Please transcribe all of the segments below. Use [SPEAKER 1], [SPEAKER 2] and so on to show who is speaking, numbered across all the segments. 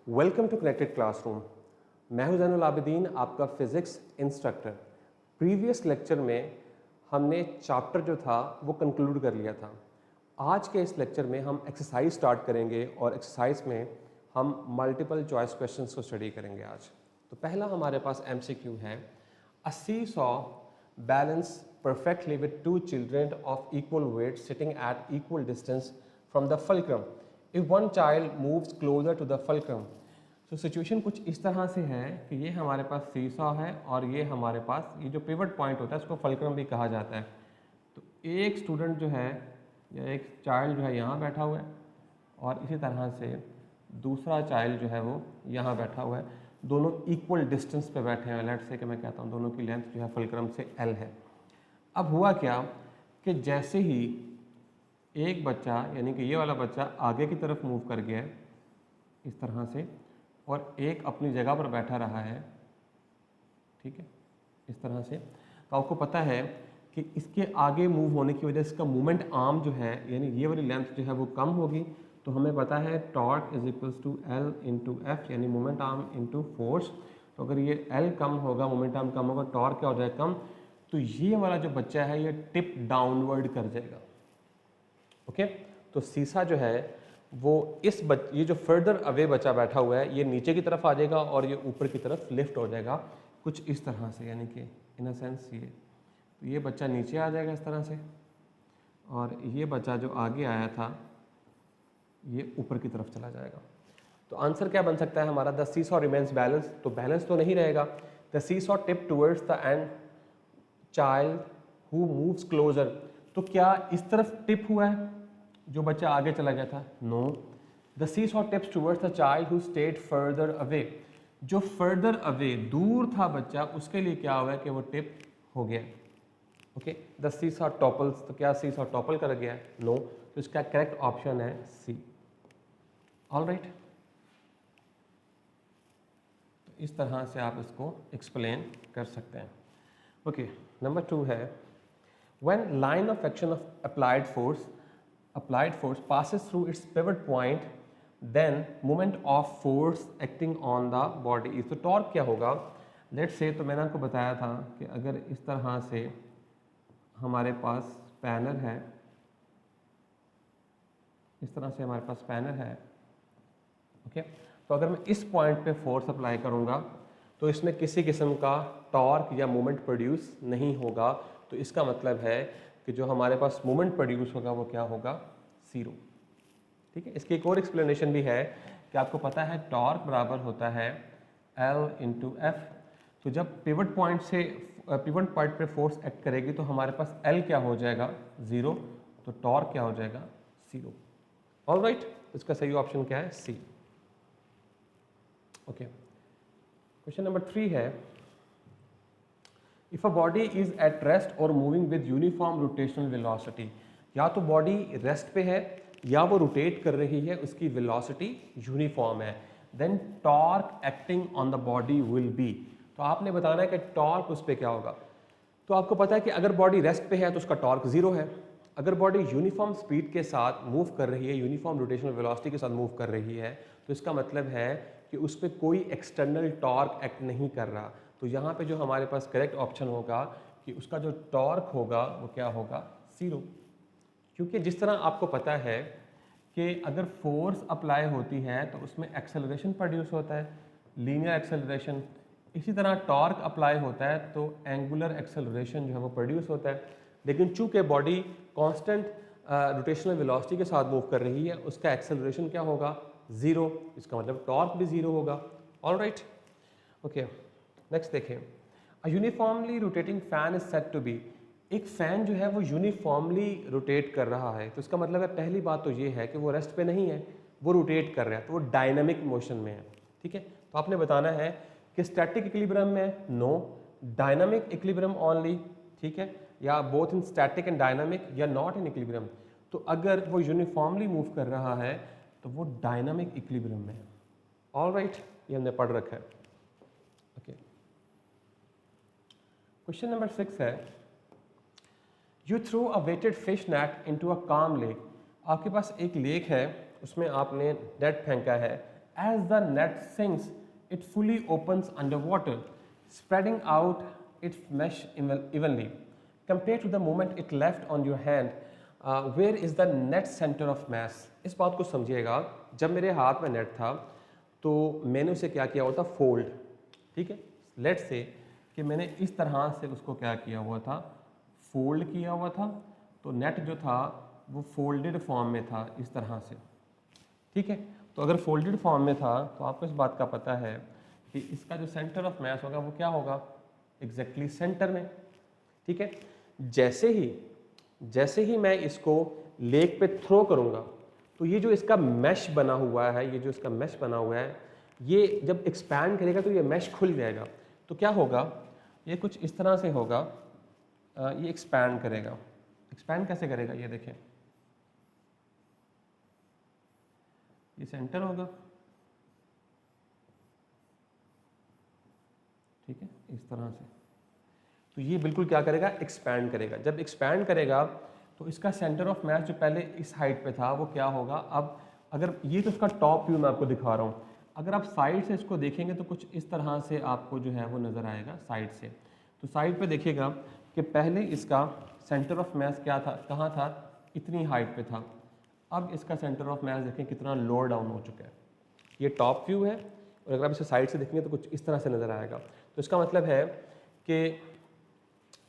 [SPEAKER 1] Welcome to connected classroom. मैं हूं ज़ैनुल आबिदीन, आपका फिज़िक्स इंस्ट्रक्टर। प्रीवियस लेक्चर में हमने चैप्टर जो था वो कंक्लूड कर लिया था। आज के इस लेक्चर में हम एक्सरसाइज स्टार्ट करेंगे और एक्सरसाइज में हम मल्टीपल चॉइस क्वेश्चंस को स्टडी करेंगे आज। तो पहला हमारे पास MCQ है, a seesaw balance perfectly with two children of equal weight sitting at equal distance from the fulcrum. If one child moves closer to the fulcrum, तो सिचुएशन कुछ इस तरह से है कि ये हमारे पास सीसॉ है और ये हमारे पास ये जो पिवट पॉइंट होता है उसको फल्क्रम भी कहा जाता है। तो एक स्टूडेंट जो है या एक चाइल्ड जो है यहाँ बैठा हुआ है और इसी तरह से दूसरा चाइल्ड जो है वो यहाँ बैठा हुआ है। दोनों इक्वल डिस्टेंस पे बैठे हैं। लेट्स से कि मैं कहता हूँ दोनों की लेंथ जो है फल्क्रम से L है। अब हुआ क्या कि जैसे ही एक बच्चा यानी कि ये वाला बच्चा आगे की तरफ मूव कर गया है इस तरह से और एक अपनी जगह पर बैठा रहा है, ठीक है, इस तरह से, तो आपको पता है कि इसके आगे मूव होने की वजह से इसका मोमेंट आर्म जो है यानी ये वाली लेंथ जो है वो कम होगी। तो हमें पता है torque is equals to L into F यानी मोमेंट आर्म इंटू फोर्स। तो अगर ये L कम होगा, मोमेंट आर्म कम होगा, टॉर्क क्या हो जाएगा कम, तो ये वाला जो बच्चा है ये टिप डाउनवर्ड कर जाएगा। ओके, तो सीसा जो है वो ये जो फर्दर अवे बच्चा बैठा हुआ है ये नीचे की तरफ आ जाएगा और ये ऊपर की तरफ लिफ्ट हो जाएगा कुछ इस तरह से, यानी कि इन अ सेंस ये बच्चा नीचे आ जाएगा इस तरह से और ये बच्चा जो आगे आया था ये ऊपर की तरफ चला जाएगा। तो आंसर क्या बन सकता है हमारा, द सीसॉ रिमेन्स बैलेंस। तो बैलेंस तो नहीं रहेगा। The seesaw tip towards the end child who moves closer. तो क्या इस तरफ टिप हुआ है जो बच्चा आगे चला गया था? No, the seesaw tips towards the child who stayed further away. जो फर्दर अवे दूर था बच्चा उसके लिए क्या हुआ है कि वो टिप हो गया। Okay, the seesaw topples. तो क्या सीसॉ टॉपल कर गया? नो, तो इसका करेक्ट ऑप्शन है सी। ऑलराइट, तो इस तरह से आप इसको एक्सप्लेन कर सकते हैं। ओके, नंबर 2 है, when line of action of applied force passes through its pivot point, then moment of force acting on the body is। तो टॉर्क क्या होगा? लेट्स से, तो मैंने आपको बताया था कि अगर इस तरह से हमारे पास स्पैनर है, इस तरह से हमारे पास स्पैनर है, ओके, तो अगर मैं इस पॉइंट पे फोर्स अप्लाई करूंगा तो इसमें किसी किस्म का टॉर्क या मोमेंट प्रोड्यूस नहीं होगा। तो इसका मतलब है कि जो हमारे पास मोमेंट प्रोड्यूस होगा वो क्या होगा? जीरो। ठीक है, इसकी एक और एक्सप्लेनेशन भी है कि आपको पता है टॉर्क बराबर होता है L इंटू एफ। तो जब पिवट पॉइंट पे फोर्स एक्ट करेगी तो हमारे पास L क्या हो जाएगा? जीरो, तो टॉर्क क्या हो जाएगा? जीरो। ऑलराइट, इसका सही ऑप्शन क्या है? सी। ओके, क्वेश्चन नंबर 3 है, if a body is at rest or moving with uniform rotational velocity. या तो बॉडी रेस्ट पे है या वो रोटेट कर रही है, उसकी वेलोसिटी यूनिफॉर्म है, then torque acting on the body will be. तो आपने बताना है कि टॉर्क उस पर क्या होगा। तो आपको पता है कि अगर बॉडी रेस्ट पे है तो उसका टॉर्क जीरो है। अगर बॉडी यूनिफॉर्म स्पीड के साथ मूव कर रही है, यूनिफॉर्म रोटेशनल वेलोसिटी के साथ मूव कर रही है, तो इसका मतलब है कि उस पर कोई एक्सटर्नल टॉर्क एक्ट नहीं कर रहा। तो यहाँ पे जो हमारे पास करेक्ट ऑप्शन होगा कि उसका जो टॉर्क होगा वो क्या होगा? जीरो। क्योंकि जिस तरह आपको पता है कि अगर फोर्स अप्लाई होती है तो उसमें एक्सेलरेशन प्रोड्यूस होता है, लीनियर एक्सेलरेशन। इसी तरह टॉर्क अप्लाई होता है तो एंगुलर एक्सेलरेशन जो है वो प्रोड्यूस होता है। लेकिन चूंकि बॉडी कांस्टेंट रोटेशनल वेलोसिटी के साथ मूव कर रही है, उसका एक्सेलरेशन क्या होगा? जीरो। इसका मतलब टॉर्क भी जीरो होगा। ऑलराइट, ओके, नेक्स्ट देखें, a uniformly rotating fan is said to be. एक फैन जो है वो यूनिफॉर्मली रोटेट कर रहा है, तो इसका मतलब है पहली बात तो ये है कि वो रेस्ट पे नहीं है, वो रोटेट कर रहा है, तो वो डायनामिक मोशन में है। ठीक है, तो आपने बताना है कि स्टैटिक इक्विलिब्रियम में है, नो, डायनामिक इक्विलिब्रियम ओनली, ठीक है, या both in static and dynamic, या नॉट इन इक्विलिब्रियम। तो अगर वो यूनिफॉर्मली मूव कर रहा है तो वो डायनामिक इक्विलिब्रियम में है। ऑलराइट, ये हमने पढ़ रखा है। ओके, क्वेश्चन नंबर 6 है, you throw a weighted fish net into a calm lake. आपके पास एक लेक है, उसमें आपने नेट फेंका है As the net sinks, it fully opens underwater, spreading out its mesh evenly. Compared to the moment it left on your hand, where is the net center of mass? इस बात को समझिएगा, जब मेरे हाथ में नेट था तो मैंने उसे क्या किया हुआ था, फोल्ड, ठीक है। लेट से कि मैंने इस तरह से उसको क्या किया हुआ था, फोल्ड किया हुआ था, तो नेट जो था वो फोल्डेड फॉर्म में था इस तरह से, ठीक है। तो अगर फोल्डेड फॉर्म में था तो आपको इस बात का पता है कि इसका जो सेंटर ऑफ मास होगा वो क्या होगा, एग्जैक्टली सेंटर में, ठीक है। जैसे ही मैं इसको लेक पे थ्रो करूँगा तो ये जो इसका मैश बना हुआ है, ये जब एक्सपैंड करेगा तो ये मैश खुल जाएगा। तो क्या होगा, ये कुछ इस तरह से होगा, ये एक्सपैंड करेगा। एक्सपैंड कैसे करेगा, ये देखें, ये सेंटर होगा, ठीक है, इस तरह से। तो ये बिल्कुल क्या करेगा, एक्सपैंड करेगा। जब एक्सपैंड करेगा तो इसका सेंटर ऑफ मास जो पहले इस हाइट पे था वो क्या होगा, अब अगर ये तो इसका टॉप व्यू मैं आपको दिखा रहा हूँ, अगर आप साइड से इसको देखेंगे तो कुछ इस तरह से आपको जो है वो नज़र आएगा साइड से। तो साइड पे देखिएगा कि पहले इसका सेंटर ऑफ मास क्या था, कहाँ था, इतनी हाइट पे था। अब इसका सेंटर ऑफ मास देखें कितना लोअर डाउन हो चुका है। ये टॉप व्यू है और अगर आप इसे साइड से देखेंगे तो कुछ इस तरह से नज़र आएगा। तो इसका मतलब है कि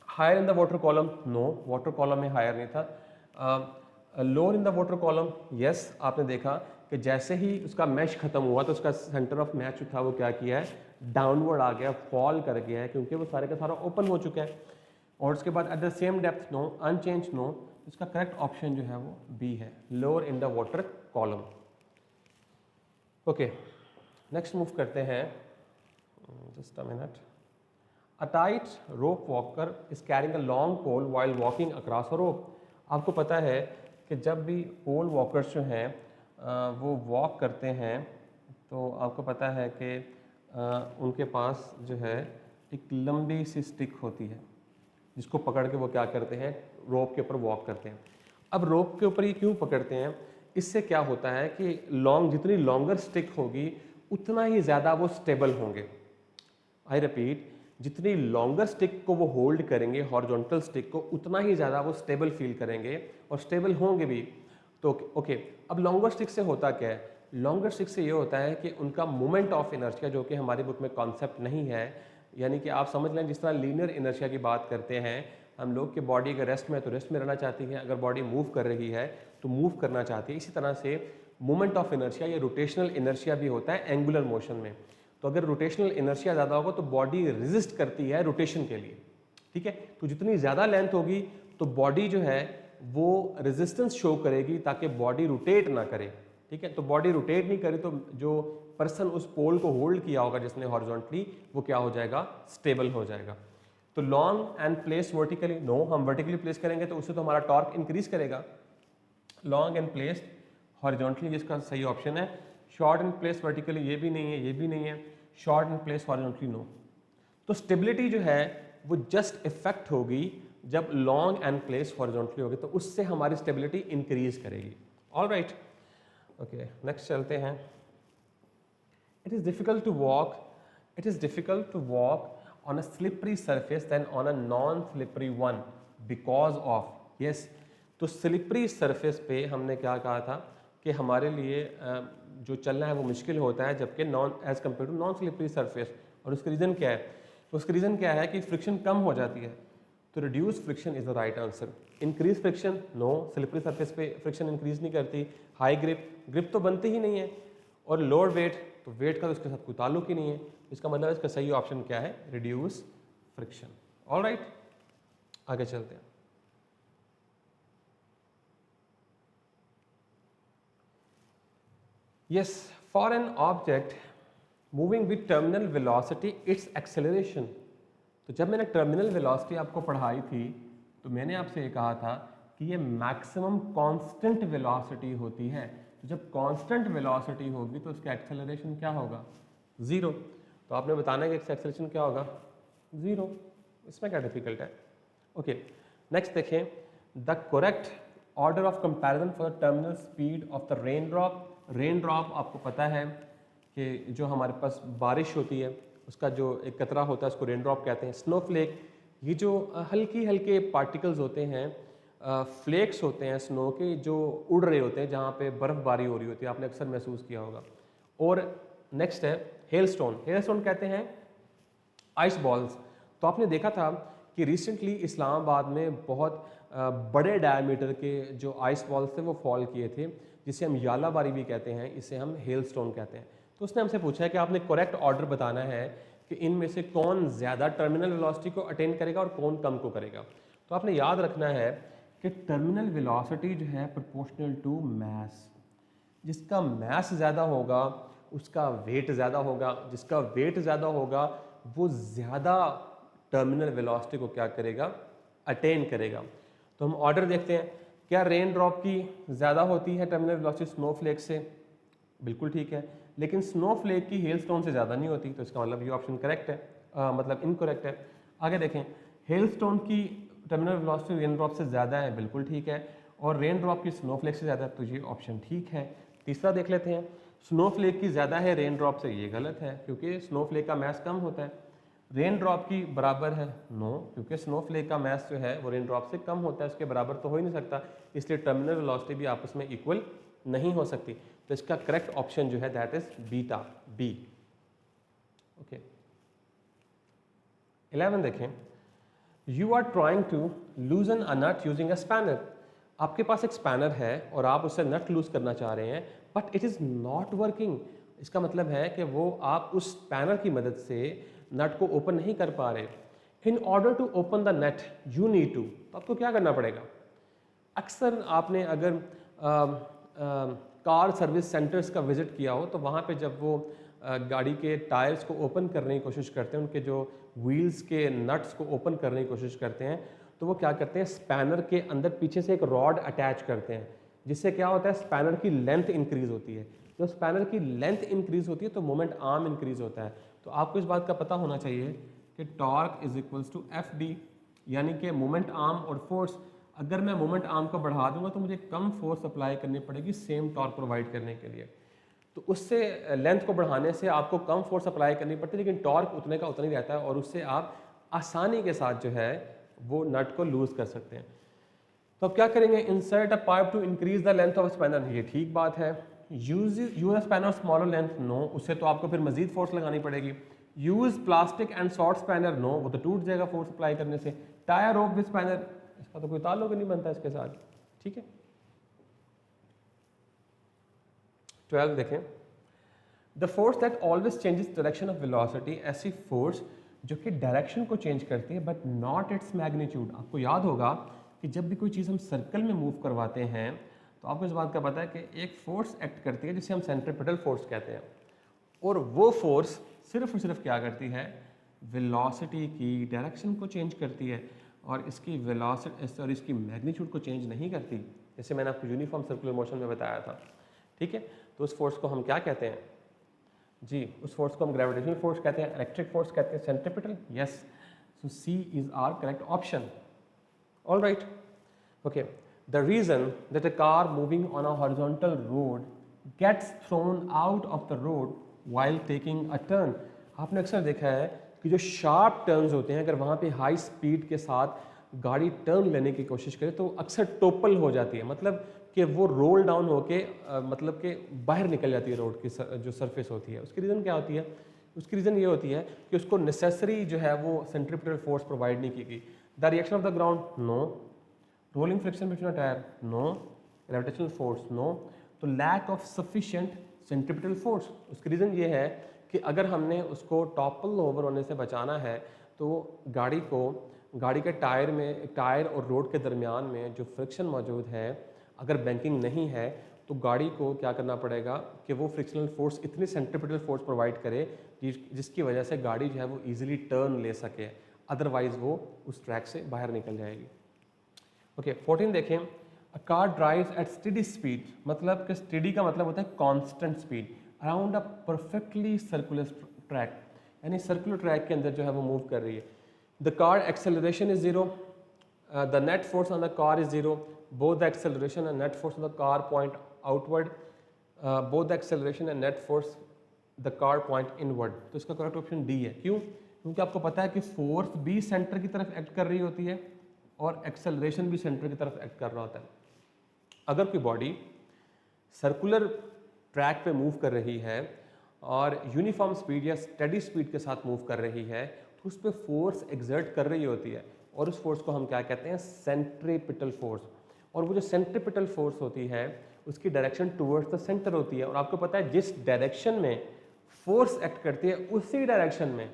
[SPEAKER 1] higher in the water column, no, water column में हायर नहीं था। Lower in the water column, yes, आपने देखा कि जैसे ही उसका मैश खत्म हुआ तो उसका सेंटर ऑफ मैश जो था वो क्या किया है, डाउनवर्ड आ गया, फॉल कर गया है, क्योंकि वो सारे का सारा ओपन हो चुका है। और उसके बाद at the same depth, no, unchanged, no, इसका करेक्ट ऑप्शन जो है वो बी है, lower in the water column. Okay, next move करते हैं, just a minute. A tight rope walker is carrying a long pole while walking across a rope. आपको पता है कि जब भी पोल वॉकर्स जो हैं वो वॉक करते हैं तो आपको पता है कि उनके पास जो है एक लंबी सी स्टिक होती है जिसको पकड़ के वो क्या करते हैं, रोप के ऊपर वॉक करते हैं। अब रोप के ऊपर ये क्यों पकड़ते हैं, इससे क्या होता है कि जितनी लॉन्गर स्टिक होगी उतना ही ज़्यादा वो स्टेबल होंगे। आई रिपीट, जितनी लॉन्गर स्टिक को वो होल्ड करेंगे, हॉरिजॉन्टल स्टिक को, उतना ही ज़्यादा वो स्टेबल फील करेंगे और स्टेबल होंगे भी। तो ओके, अब लॉन्गर स्टिक से होता क्या है, लॉन्गर स्टिक से ये होता है कि उनका मोमेंट ऑफ इनर्शिया, जो कि हमारी बुक में कॉन्सेप्ट नहीं है, यानी कि आप समझ लें जिस तरह लीनियर इनर्शिया की बात करते हैं हम लोग कि बॉडी अगर रेस्ट में है तो रेस्ट में रहना चाहती है, अगर बॉडी मूव कर रही है तो मूव करना चाहती है। इसी तरह से मोमेंट ऑफ इनर्शिया या रोटेशनल इनर्शिया भी होता है एंगुलर मोशन में। तो अगर रोटेशनल इनर्शिया ज़्यादा होगा तो बॉडी रेजिस्ट करती है रोटेशन के लिए, ठीक है। तो जितनी ज़्यादा लेंथ होगी तो बॉडी जो है वो रेजिस्टेंस शो करेगी ताकि बॉडी रोटेट ना करे, ठीक है। तो बॉडी रोटेट नहीं करे तो जो पर्सन उस पोल को होल्ड किया होगा जिसने हॉरिजॉन्टली, वो क्या हो जाएगा, स्टेबल हो जाएगा। तो long end place vertically, no, हम वर्टिकली प्लेस करेंगे तो उससे तो हमारा टॉर्क इंक्रीज करेगा। लॉन्ग एंड प्लेस हॉरिजॉन्टली, जिसका सही ऑप्शन है। शॉर्ट एंड प्लेस वर्टिकली, ये भी नहीं है, ये भी नहीं है। Short end place horizontally, no. तो स्टेबिलिटी जो है वो जस्ट इफेक्ट होगी जब लॉन्ग एंड प्लेस हॉरिजॉन्टली होगी, तो उससे हमारी स्टेबिलिटी इंक्रीज करेगी। ऑल राइट, ओके, नेक्स्ट चलते हैं। It is difficult to walk on a slippery surface than on a non-slippery one because of, yes, तो स्लिपरी सरफेस पे हमने क्या कहा था कि हमारे लिए जो चलना है वो मुश्किल होता है, जबकि as compare to non slippery surface. और उसका रीज़न क्या है, उसका रीज़न क्या है कि फ्रिक्शन कम हो जाती है। तो reduce friction is the right answer. Increase friction, no, slippery surface पे फ्रिक्शन इंक्रीज नहीं करती। हाई ग्रिप तो बनती ही नहीं है। और लोअर वेट, तो वेट का तो इसके साथ कोई ताल्लुक ही नहीं है। इसका मतलब इसका सही ऑप्शन क्या है, रिड्यूस फ्रिक्शन। ऑल राइट, आगे चलते हैं। Yes, for an object moving with terminal velocity it's acceleration. तो जब मैंने टर्मिनल वेलोसिटी आपको पढ़ाई थी तो मैंने आपसे ये कहा था कि ये मैक्सिमम कांस्टेंट वेलोसिटी होती है। तो जब कांस्टेंट वेलोसिटी होगी तो उसका एक्सेलरेशन क्या होगा, ज़ीरो। तो आपने बताना है कि एक्सेलरेशन क्या होगा, ज़ीरो। इसमें क्या डिफिकल्ट है। ओके, नेक्स्ट देखें, the correct order of comparison for the terminal speed of the rain drop. Rain drop आपको पता है कि जो हमारे पास बारिश होती है उसका जो एक कतरा होता है उसको रेन ड्रॉप कहते हैं। स्नोफ्लेक ये जो हल्की हल्के पार्टिकल्स होते हैं, फ्लेक्स होते हैं स्नो के जो उड़ रहे होते हैं जहाँ पे बर्फ़बारी हो रही होती है, आपने अक्सर महसूस किया होगा। और नेक्स्ट है हेलस्टोन। हेलस्टोन कहते हैं आइस बॉल्स। तो आपने देखा था कि रिसेंटली इस्लामाबाद में बहुत बड़े डायमीटर के जो आइस बॉल्स थे वो फॉल किए थे, जिसे हम यालाबारी भी कहते हैं, इसे हम हेलस्टोन कहते हैं। तो उसने हमसे पूछा है कि आपने करेक्ट ऑर्डर बताना है कि इनमें से कौन ज़्यादा टर्मिनल वेलोसिटी को अटेन करेगा और कौन कम को करेगा। तो आपने याद रखना है कि टर्मिनल वेलोसिटी जो है प्रोपोर्शनल टू मैस। जिसका मैस ज़्यादा होगा उसका वेट ज़्यादा होगा, जिसका वेट ज़्यादा होगा वो ज़्यादा टर्मिनल वेलोसिटी को क्या करेगा, अटेन करेगा। तो हम ऑर्डर देखते हैं, क्या रेन ड्रॉप की ज़्यादा होती है टर्मिनल वेलोसिटी स्नोफ्लेक से? बिल्कुल ठीक है, लेकिन स्नोफ्लेक की हेलस्टोन से ज़्यादा नहीं होती, तो इसका मतलब ये ऑप्शन करेक्ट है, मतलब इनकरेक्ट है। आगे देखें, हेलस्टोन की टर्मिनल वेलोसिटी रेन ड्रॉप से ज़्यादा है, बिल्कुल ठीक है, और रेन ड्रॉप की स्नोफ्लेक से ज़्यादा है, तो ये ऑप्शन ठीक है। तीसरा देख लेते हैं, स्नोफ्लेक की ज़्यादा है रेन ड्रॉप से, ये गलत है क्योंकि स्नोफ्लेक का मैस कम होता है। रेन ड्रॉप की बराबर है, नो, क्योंकि स्नोफ्लेक का मैस जो है वो रेन ड्रॉप से कम होता है, इसके बराबर तो हो ही नहीं सकता, इसलिए टर्मिनल वेलोसिटी भी आपस में इक्वल नहीं हो सकती। तो इसका करेक्ट ऑप्शन जो है that is beta, B. Okay, 11 देखें, you are trying to loosen a nut using a spanner. आपके पास एक स्पैनर है और आप उससे नट लूज करना चाह रहे हैं, but it is not working. इसका मतलब है कि वो आप उस स्पैनर की मदद से नट को ओपन नहीं कर पा रहे। In order to open the nut you need to, तो आपको क्या करना पड़ेगा? अक्सर आपने अगर कार सर्विस सेंटर्स का विजिट किया हो तो वहाँ पे जब वो गाड़ी के टायर्स को ओपन करने की कोशिश करते हैं, उनके जो व्हील्स के नट्स को ओपन करने की कोशिश करते हैं, तो वो क्या करते हैं, स्पैनर के अंदर पीछे से एक रॉड अटैच करते हैं, जिससे क्या होता है, स्पैनर की लेंथ इंक्रीज होती है। जब स्पैनर की लेंथ इंक्रीज होती है तो मोमेंट आर्म इंक्रीज होता है। तो आपको इस बात का पता होना चाहिए कि torque is equals to F D, यानी कि मोमेंट आर्म और फोर्स। अगर मैं मोमेंट आर्म को बढ़ा दूंगा तो मुझे कम फोर्स अप्लाई करनी पड़ेगी सेम टॉर्क प्रोवाइड करने के लिए। तो उससे लेंथ को बढ़ाने से आपको कम फोर्स अप्लाई करनी पड़ती है, लेकिन टॉर्क उतने का उतना ही रहता है और उससे आप आसानी के साथ जो है वो नट को लूज कर सकते हैं। तो अब क्या करेंगे, insert a pipe to increase the length of spanner, ये ठीक बात है। Use spanner smaller length, no, उससे तो आपको फिर मजीद फोर्स लगानी पड़ेगी। Use plastic and short spanner, no, वो तो टूट जाएगा फोर्स अप्लाई करने से। टायर ऑफ विद स्पैनर, इसका तो कोई ताल्लुक नहीं बनता इसके साथ, ठीक है। 12 देखें, the force that always changes direction of velocity, ऐसी फोर्स जो कि डायरेक्शन को चेंज करती है बट नॉट इट्स मैग्नीट्यूड। आपको याद होगा कि जब भी कोई चीज़ हम सर्कल में मूव करवाते हैं तो आपको इस बात का पता है कि एक फोर्स एक्ट करती है जिसे हम सेंट्रीपिटल फोर्स कहते हैं, और वो फोर्स सिर्फ और सिर्फ क्या करती है, वेलोसिटी की डायरेक्शन को चेंज करती है, और इसकी वेलोसिटी और इसकी मैग्नीट्यूड को चेंज नहीं करती, जैसे मैंने आपको यूनिफॉर्म सर्कुलर मोशन में बताया था, ठीक है। तो उस फोर्स को हम क्या कहते हैं जी, उस फोर्स को हम ग्रेविटेशनल फोर्स कहते हैं, इलेक्ट्रिक फोर्स कहते हैं, centripetal, yes. So C is our correct option. All right, okay. The reason that a car moving on a horizontal road gets thrown out of the road while taking a turn, आपने अक्सर देखा है कि जो sharp turns होते हैं, अगर वहाँ पे हाई स्पीड के साथ गाड़ी टर्न लेने की कोशिश करे तो अक्सर टोपल हो जाती है, मतलब कि वो रोल डाउन होके मतलब कि बाहर निकल जाती है रोड की जो सरफेस होती है। उसकी रीज़न क्या होती है? उसकी रीज़न ये होती है कि उसको नेसेसरी जो है वो सेंट्रीपिटल फोर्स प्रोवाइड नहीं की गई। The reaction of the ground, no. Rolling friction between a tyre, no. Gravitational force, no. तो lack of sufficient centripetal force, उसकी रीज़न ये है कि अगर हमने उसको टॉपल ओवर होने से बचाना है तो गाड़ी के टायर और रोड के दरमियान में जो फ्रिक्शन मौजूद है, अगर बैंकिंग नहीं है तो गाड़ी को क्या करना पड़ेगा कि वो फ्रिक्शनल फोर्स इतनी सेंट्रीपिटल फोर्स प्रोवाइड करे जिसकी वजह से गाड़ी जो है वो इजीली टर्न ले सके, अदरवाइज वो उस ट्रैक से बाहर निकल जाएगी। ओके, 14 देखें, a car drives at steady speed, मतलब कि स्टेडी का मतलब होता है constant speed around a perfectly circular track, यानी सर्कुलर ट्रैक के अंदर जो है वो मूव कर रही है। The car acceleration is zero, the net force on the car is zero, both the acceleration and net force of the car point outward, both the acceleration and net force the car point inward. तो इसका correct option D है। क्यों? क्योंकि आपको पता है कि force भी सेंटर की तरफ एक्ट कर रही होती है और एक्सेलरेशन भी सेंटर की तरफ एक्ट कर रहा होता है। अगर कोई बॉडी सर्कुलर ट्रैक पे मूव कर रही है और यूनिफॉर्म स्पीड या स्टेडी स्पीड के साथ मूव कर रही है तो उस पर फोर्स एक्सर्ट कर रही होती है और उस फोर्स को हम क्या कहते हैं? Centripetal force. और वो जो सेंट्रीपिटल फोर्स होती है उसकी डायरेक्शन टुवर्ड्स द सेंटर होती है और आपको पता है जिस डायरेक्शन में फोर्स एक्ट करती है उसी डायरेक्शन में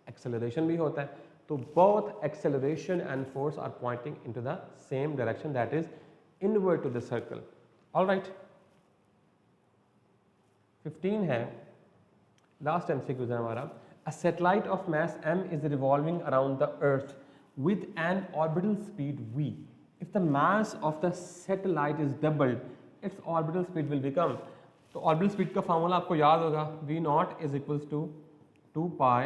[SPEAKER 1] एक्सेलरेशन भी होता है। तो both acceleration and force are pointing into the same direction, that is inward to the circle. All right, 15 है, लास्ट एमसीक्यू है हमारा। A satellite of mass m is revolving around the earth with an orbital speed v. If the mass of the satellite is doubled, its orbital speed will become. तो orbital speed का formula आपको याद होगा, v naught is equals to 2 pi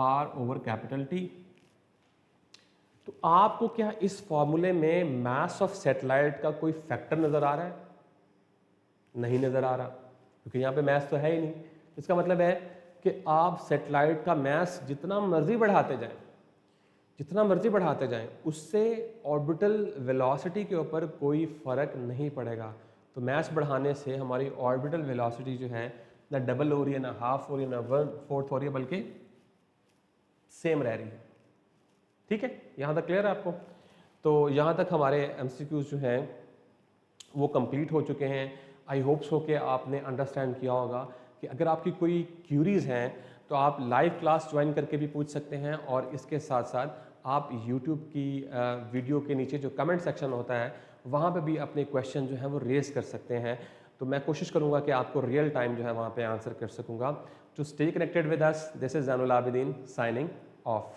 [SPEAKER 1] r over capital T। तो आपको क्या इस फॉर्मूले में mass of satellite का कोई फैक्टर नजर आ रहा है? नहीं नजर आ रहा, क्योंकि यहाँ पे mass तो है ही नहीं। इसका मतलब है कि आप सैटेलाइट का मैस जितना मर्जी बढ़ाते जाएं उससे ऑर्बिटल वेलोसिटी के ऊपर कोई फ़र्क नहीं पड़ेगा। तो मैस बढ़ाने से हमारी ऑर्बिटल वेलोसिटी जो है ना डबल हो रही है, ना हाफ हो रही है, ना 1/4 हो रही है, बल्कि सेम रह रही है। ठीक है, यहाँ तक क्लियर है आपको? तो यहाँ तक हमारे एमसीक्यूज जो हैं वो कंप्लीट हो चुके हैं। आई होप सो कि आपने अंडरस्टैंड किया होगा कि अगर आपकी कोई क्यूरीज़ हैं तो आप लाइव क्लास ज्वाइन करके भी पूछ सकते हैं और इसके साथ साथ आप यूट्यूब की वीडियो के नीचे जो कमेंट सेक्शन होता है वहाँ पे भी अपने क्वेश्चन जो है वो रेज़ कर सकते हैं। तो मैं कोशिश करूँगा कि आपको रियल टाइम जो है वहाँ पे आंसर कर सकूँगा। To stay connected with us, this is Zainul Abidin signing of.